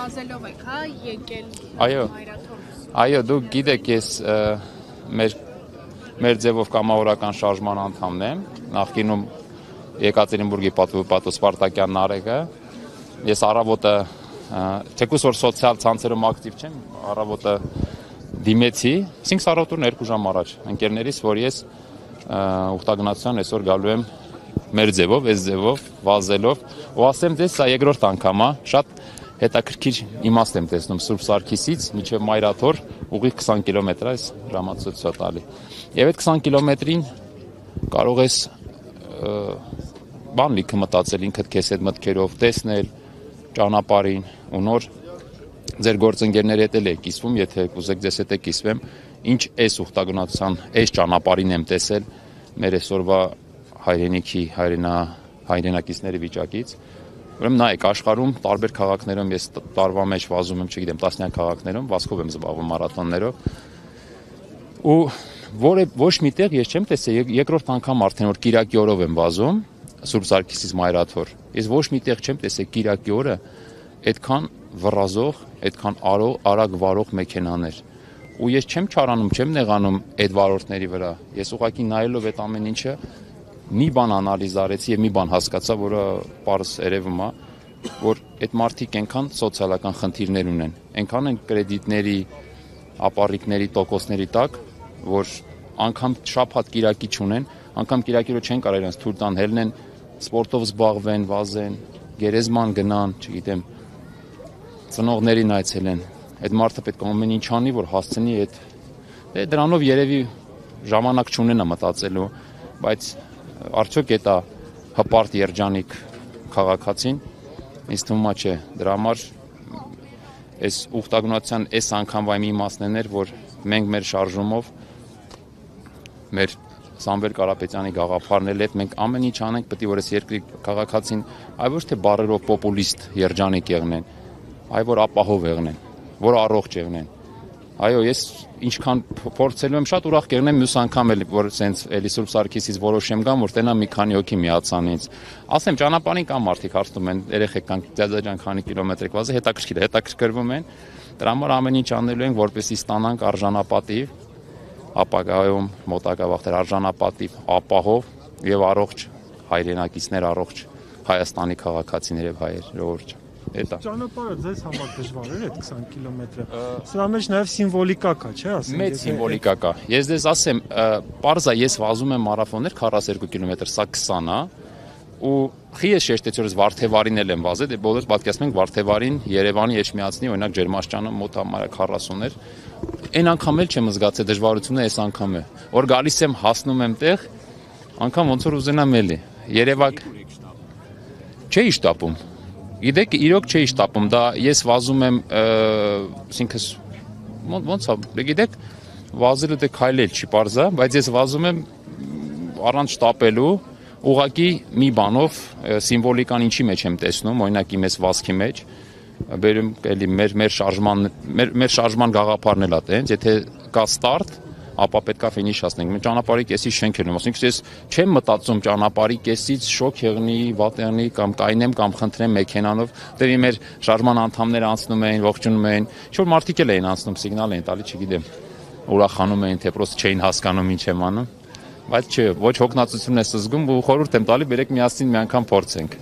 վազելով եք, հա, եկել մայրաթոր։ Այո, դուք գիտեք, ես մեր ձևով կամավորական շարժման անդամն եմ, նախկինում Եկատերինբուրգի պատու Սպարտակյան Նարեկը, ես առավոտը, թեկուզ որ սոցիալ ցանցերում ակտիվ չեմ, առավոտը դիմեցի, 5 սարոտուրն 2 ժամ առաջ, ընկերներիս, որ ես ուխտագնացության այսօր գալու եմ մեր ձևով, այս ձևով, վազելով, ու ասեմ ձեզ, սա երկրորդ անգամ է, շատ հետաքրքիր իմաստ եմ տեսնում Սուրբ Սարգիսից մինչև Մայրաթոր ուղիղ 20 կիլոմետր այս ժամացույցը տալի։ Եվ այդ 20 կիլոմետրին կարող ես բան լիքը մտածել ինքդ քեզ այդ մտքերով, տեսնել ճանապարհին ու նոր ձեր գործընկերների հետ էլ եք կիսվում, եթե կուզեք ձեզ հետ եք կիսվեմ, ինչ այս ուխտագնացության, այս ճանապարհին եմ տեսել մեր այսօրվա հայրենիքի, հայրենակիցների վիճակից։ Ուրեմն նայեք, աշխարհում տարբեր քաղաքներում ես տարվա մեջ վազում եմ, չգիտեմ, տասնյակ քաղաքներում, վազքով եմ զբաղվում մարաթոններով։ Ու ոչ միտեղ ես չեմ տեսել, երկրորդ անգամ արդեն որ Կիրակի օրով եմ վազում, Սուրբ Սարգիսից Մայրաթոր։ Ես ոչ միտեղ չեմ տեսել Կիրակի օրը այդքան վռազող, այդքան արագ վարող մեքենաներ։ Ու ես չեմ չարանում, չեմ նեղանում այդ վարորդների վրա։ Ես ուղղակի նայելով այդ ամեն ինչը մի բան անալիզ արեցի եւ մի բան հասկացա, որը պարզ երևում է, որ այդ մարդիկ այնքան սոցիալական խնդիրներ ունեն, այնքան են կրեդիտների, ապառիկների, տոկոսների տակ, որ անգամ շաբաթ Կիրակի չունեն, անգամ Կիրակի չեն կարող իրենց թույլ տան հելնեն, սպորտով զբաղվեն, վազեն, գերեզման գնան, չգիտեմ, ծնողներին այցելեն։ Այդ մարդը պետք է ամեն ինչ անի, որ հասցնի այդ դրանով երևի ժամանակ չունենա մտածելու, բայց արդյոք դա հպարտ երջանիկ քաղաքացին, ինձ թվում է չէ, դրա համար այս ուխտագնացության այս անգամվա իմ իմաստն էր, որ մենք մեր շարժումով, մեր Սամվել Կարապետյանի գաղափարն էլ մենք ամեն ինչ անենք, պետք է որ այս երկրի քաղաքացին այ ոչ թե բառերով պոպուլիստ երջանիկ եղնեն, այ որ ապահով եղնեն, որ առողջ եղնեն։ Այո, ես ինչքան փորձելու եմ շատ ուրախ կեղնեմ մյուս անգամ էլ որ սենց էլի Սուրբ Սարգիսից որոշեմ գամ, որ տենա մի քանի հոգի միացան ինձ։ Ասեմ ճանապարհին կան մարդիկ հարցնում են, երեխեք կան ձեզաջան քանի կիլոմետր եք վազել, հետաքրքրվում են։ Դրա համար ամեն ինչ անելու ենք, որպեսզի ստանանք արժանապատիվ, ապագայում մոտակա վաղտեր արժանապատիվ, ապահով եւ առողջ հայրենակիցներ, առողջ Հայաստանի քաղաքացիներ եւ հայեր, ժողովուրդ։ Ճանապարհը ձեզ համար դժվար էր այդ 20 կիլոմետրը։ Սրա մեջ նաև սիմվոլիկա կա, չէ՞, ասենք։ Մեծ սիմվոլիկա կա։ Ես դες ասեմ, պարզա ես վազում եմ մարաթոններ 42 կիլոմետր, սա 20 է, ու խի ես շեշտեցի որ Վարդեվարին էլ եմ վազել, դե բոլորս պատկերացնում ենք Վարդեվարին Երևանի Էջմիածնի, օրինակ Ջերմաշճանը մոտ համարյա 40 էր։ Այն անգամ էլ չեմ զգացել դժվարությունը այս անգամ է։ Որ գալիս եմ, հասնում եմ տեղ, անգամ ոնց որ ուզենամ էլի։ Երևակ չէի շտապում։ Գիտեք, իրոք չէի շտապում, դա ես վազում եմ, այսինքն ոնց է, գիտեք, վազելը դե քայլել չի պարզա, բայց ես վազում եմ առանց շտապելու, ուղղակի մի բանով սիմվոլիկան ինչի մեջ եմ տեսնում, օրինակ իմ այս վազքի մեջ, բերում էլի մեր շարժման գաղափարն էլ է տենց, եթե կա ստարտ, ապա պետքա ֆինիշ հասնենք։ Մենք ճանապարհի կեսից չենք ելնում, ասենք ես չեմ մտածում ճանապարհի կեսից շոկ եղնի, վատ եղնի կամ կայնեմ կամ խնդրեմ մեքենանով, դեպի մեր շարժման անդամները անցնում էին, ողջունում էին, ինչ-որ մարդիկ էլ էին անցնում, սիգնալ էին տալի, չգիտեմ, ուրախանում էին, թե պրոստը չէին հասկանում ինչ եմ անում, բայց չէ, ոչ հոգնածություն ես զգում ու խորհուրդ եմ տալի, բերեք միասին մի անգամ փորձենք։